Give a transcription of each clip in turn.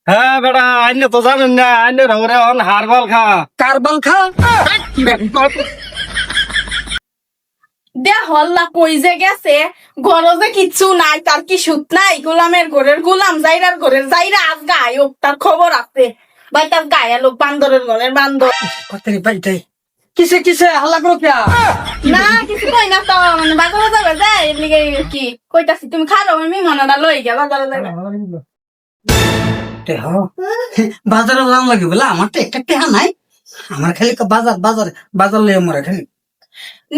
হ্যাঁ বেটা আইনে তো জানেন না আইনে রঙরে হন হারবাল খা কারবাল খা দে হল্লা কই যে গেছে গরজে কিচ্ছু নাই তার কি সুত নাই গোলামের ঘরের গোলাম যাইরার ঘরের যাইরা আজ গায় তার খবর আছে ভাই তার গায়ে লোক বান্দরের ঘরের বান্দর কতরি বাইটাই কিসে কিসে হাল্লা করো কিয়া না কিছু কই না তো মানে বাজারে যাবে যাই এদিকে কি কইতাছি তুমি খারো আমি মনটা লই গিয়া বাজারে যাবে টেহ বাজারে যাওয়া লাগে বলে আমার তো একটা টেহা নাই আমার খালি বাজার বাজার বাজার লই মরে খালি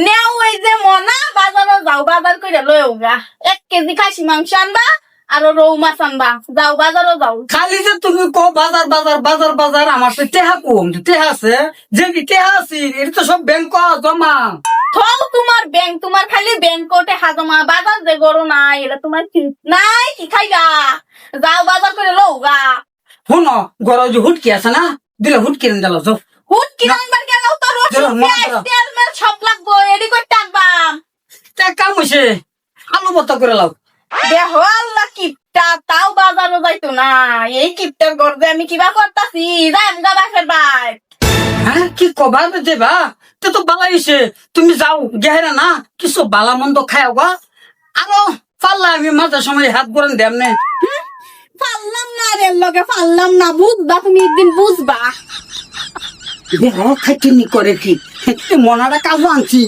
নেও ওই যে মনা বাজারে যাও বাজার কইরা লইও গা 1 কেজি খাসি মাংস আনবা আর রৌ মাছ আনবা যাও বাজারে যাও খালি যে তুমি কো বাজার বাজার বাজার বাজার আমার তো টেহা কম টেহা আছে যে টেহা আছে এটা তো সব ব্যাংক জমা থল তোমার ব্যাংক তোমার খালি ব্যাংকটে হাজমা বাজার যে গরো নাই এটা তোমার ঠিক নাই কি খাইগা যাও বাজার করে লও গা শুনো গরজ হুটকি আছে না দিলে হুটকি এনে দিল যাও হুট কি নাম্বার গেল তো রসুন চলো, মনে পেঁয়াজ করো। তেল মেল সব লাগবো এডি করতে আনবাম তা কাম হইছে আলু ভর্তা করে লাও দেহ আল্লাহ কিপটা তাও বাজারও যাইতো না এই কিপটার গর্দে আমি কিবা করতাছি যাই গা বাসের বাই হ্যাঁ কি কবা দেবা তে তো বালা হইছে তুমি যাও গেহেরা না কিছু বালা মন্দ খাও গা আরো পাল্লা আমি মাঝে সময় হাত গরম দেম নে পারলাম না রে লগে পারলাম না বুঝবা তুমি একদিন বুঝবা খাইটিনি করে কি মনাটা কাজু আনছি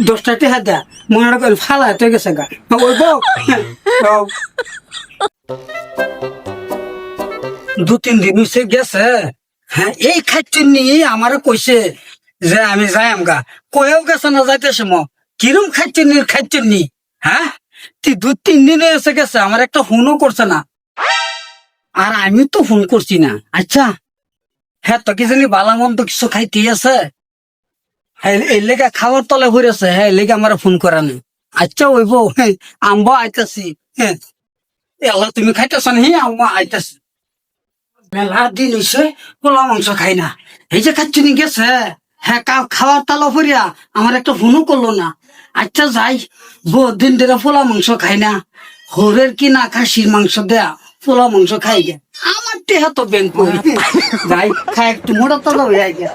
10টা টেহা দেয়া মনাটা করে ফালা হয়ে গেছে গা ওই বউ 2-3 দিন হইছে গেছে হ্যাঁ এই খাইটিনি আমারে কইছে যে আমি যাইম গা কয়েও গেছে না যাইতেছে ম কিরম খাইটিনি হ্যাঁ তুই 2-3 দিন এসে গেছে আমার একটা ফোনও করছে না আর আমি তো ফোন করছি না আচ্ছা হ্যাঁ তো কি জানি বালা মন তো কিছু খাইতে আছে হ্যাঁ এই লেগা খাওয়ার তলে হইরেছে হ্যাঁ এই লেগা আমার ফোন করা নেই আচ্ছা ওইব আম্বা আইতাছি হ্যাঁ এলা তুমি খাইতেছ না হ্যাঁ আম্মা আইতাছি মেলা দিন হইছে পোলা মাংস খাই না এই যে খাচ্ছি গেছে হ্যাঁ খাওয়ার তালা ফরিয়া আমার একটা ফোনও করলো না আচ্ছা যাই বহুত দিন ধরে পোলা মাংস খাই না হরের কি না খাসির মাংস দেয়া পোলা মাংস খাই গে আমার টেহা তো ব্যাংক করি যাই খাই একটু মোটা তালা হয়ে গে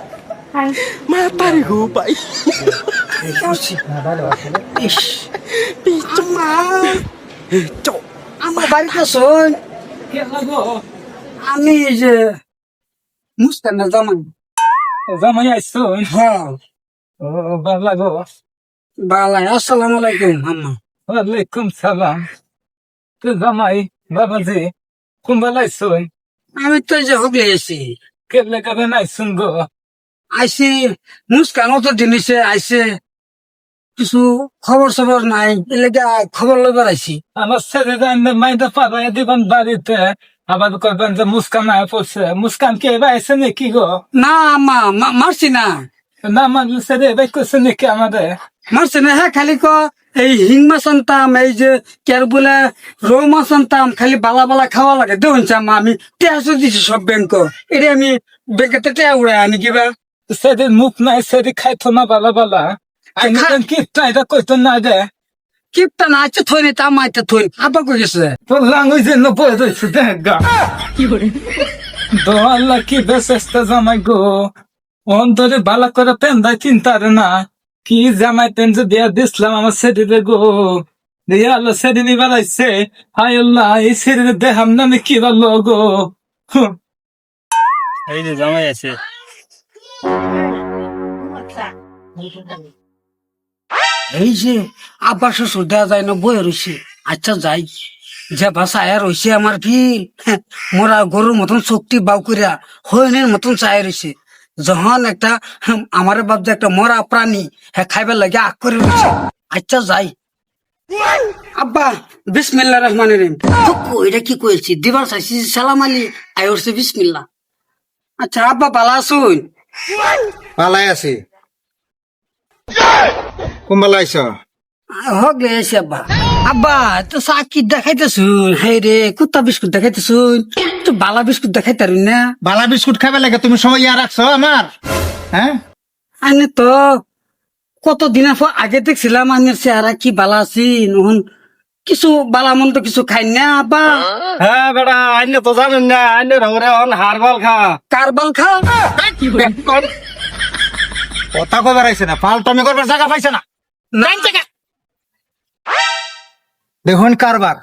ইস, আমার বাড়িতে শোন আমি এই যে মুস্তানের জামাই জামাই আইসো হ্যাঁ ও বাবা গো বালাই আসসালামু আলাইকুম আম্মা ওয়ালাইকুম সালাম তো জামাই বাবাজি কুম্বাল আইসো আমি তো এই যে হুগলি এসি কেলে কবে নাইসুন গো আইসি মুস্কান অত জিনিসে আইসে কিছু খবর সবর নাই এলাকা খবর লইবার আইসি আমার ছেলে মাইদা পাবাই দিবেন বাড়িতে আবার করবেন যে মুস্কান আয় পড়ছে মুস্কান কে এবার আইসে নাকি গো না আম্মা মারছি না না আমার ছেলে এবার করছে নাকি আমাদের মারছি না হ্যাঁ খালি এই হিং মাছ আনতাম এই যে কের বলে রৌ মাছ আনতাম খালি বালা বালা খাওয়া লাগে দেখুন আম্মা আমি টেহাসো দিছি সব ব্যাংক এটা আমি ব্যাংকেতে টেহা উড়ে আনি কিবা সেদিন মুখ নাই সেদিন খাইতো না বালা বালা আমি কি এটা কইতো না দে কিপটা না আছে থই নি তা মাইতে থই আবার কই গেছে তোর লাঙ্গুই যে নব্বই রয়েছে দেখ গা দোয়াল্লা কি বেসেস্তা জামাই গো অন্তরে বালা করে পেন্দাই চিন্তারে না কি জামাই তেন যে দিয়া দিসলাম আমার শরীরে গো দিয়া আল্লাহ শরীরে বাড়াইছে হাই আল্লাহ এই শরীরে দেহাম না আমি কি বললো গো এই যে জামাই আছে এই যে আব্বা শ্বশুর দেওয়া যায় না বয়ে রয়েছে আচ্ছা যাই যে ভাষা আয়া রয়েছে আমার ভিল মোরা গরুর মতন শক্তি বাউ করিয়া হইনের মতন চায় রয়েছে যখন একটা আমার বাপ যে একটা মরা প্রাণী হ্যাঁ খাইবার লাগে আগ করে রয়েছে আচ্ছা যাই আব্বা বিসমিল্লাহ রহমান রহিম এটা কি কইছি দিবার চাইছি সালাম আলী আইরছে বিসমিল্লাহ আচ্ছা আব্বা ভালো আসুন পালাই আছি কোনবেলা আইছ হগলে এসে আব্বা আব্বা তো চাকি দেখাইতেছুন হাই রে কুত্তা বিস্কুট দেখাইতেছুন তো বালা বিস্কুট দেখাইতারুন না বালা বিস্কুট খাবে লাগে তুমি সময় ইয়া রাখছো আমার হ্যাঁ আনে তো কতদিন আগে দেখছিলাম আনের চেহারা কি বালা আছি নহন কিছু বালামন্দ কিছু খাই না আব্বা? হ্যাঁ বেটা আইনে তো জানেন না আইনে রঙরে হন হারবাল খা কারবাল খা? কথা কবার আইছে না, পাল্টামি করবার জায়গা পাইছে না। না, দেখুন কারবার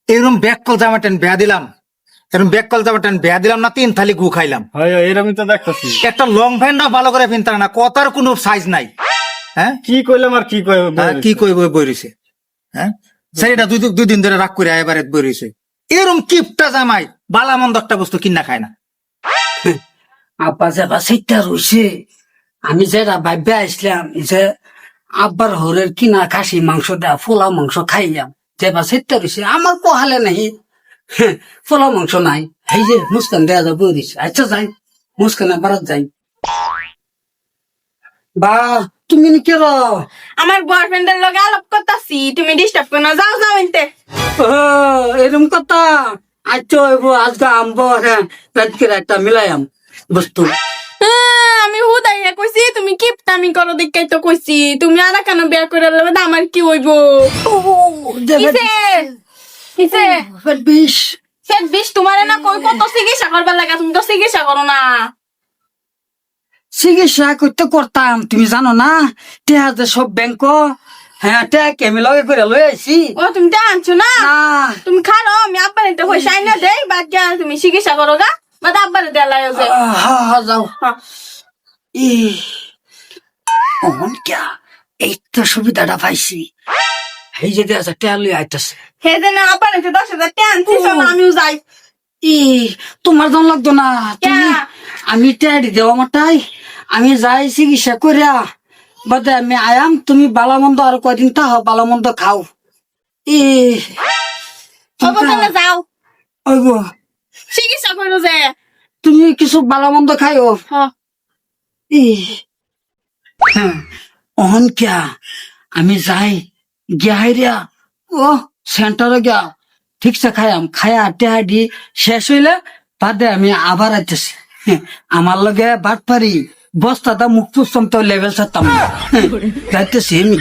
এরকম ব্যাককল জামাটেন বেয়া দিলাম, এরকম ব্যাককল জামাটেন বেয়া দিলাম না, 3 থালি গু খাইলাম। হয় এরকমই তো দেখতেছি। একটা লং প্যান্টও ভালো করে পিনতার না, কথার কোনো সাইজ নাই। হ্যাঁ কি কইলাম আর কি কই হ্যাঁ, কি কইব বই রইছে। হ্যাঁ সেটা দুই দিন ধরে রাগ করে এবারে বই রইছে। এরকম কিপটা জামাই বালা মন্দ একটা বস্তু কিনা খায় না। আব্বা যাবা সেইটা রইছে। আমি যেটা ভাববে আসলাম যে আব্বার হরের কিনা খাসি মাংস দেয়া ফোলা মাংস খাইলাম, যেবা সেইটা রইছে আমার পোহালে নাই। ফোলা মাংস নাই, এই যে মুস্কান দেয়া যাবো দিছে। আচ্ছা যাই, মুস্কানে বারাত যাই। বা তুমি নি কেন? আমার বয়ফ্রেন্ডের লগে আলাপ করতাছি, তুমি ডিস্টার্ব করো না, যাও যাও এনতে। এরম কথা। আচ্ছা আজকে আনবো, হ্যাঁ রাজকে একটা মিলাইম বস্তু। আমি হুদাইয়া কইছি তুমি কিপটামি করো দেখাই তো কইছি, তুমি আর কেন বিয়া করে লবে আমার কি হইব? কিসে কিসে বিষ সেট বিশ তোমারে না কই কত চিকিৎসা করবার লাগা, তুমি তো চিকিৎসা করো না। চিকিৎসা করতে করতাম, তুমি জানো না টেহা যে সব ব্যাংক, হ্যাঁ টেহা আমি লগে করে লই আইছি। ও তুমি তো আনছো না, না তুমি খারো আমি আব্বার একটা পয়সা আইনা দেই, বাদ গিয়া তুমি চিকিৎসা করো গা, বাদ আব্বারে দেয়া লাগে যে। যাও। অমন কিয়া এই তো সুবিধাটা পাইছি, এই যে দেয়া টেহা লই আইতাছে। হে যে না আব্বার একটা 10,000 টাকা আনছি, চলো আমিও যাই। ই তোমার দাম লাগতো না, তুমি ক্যা? আমি টেহাড়ি দেও আমারটাই, আমি যাই চিকিৎসা করিয়া বাদে আমি আয়াম, তুমি বালামন্দ আর কয়দিন তাহ বালামন্দ খাও। ই অবশ্যই যাও ওইব চিকিৎসা করো যে। তুমি কিছু বালামন্দ খাইও। হ্যাঁ ই হ্যাঁ অহন কিয়া আমি যাই গিয়া হাইরিয়া ও সেন্টারে গিয়া ঠিকসে খাইয়াম, খায়া টেহাডি শেষ হইলে বাদে আমি আবার আইতেছি। আমার লগে বাট পারি বস্তাটা মুখ পুস্তম তো লেভেল ছাড়তাম যাইতেছি আমি।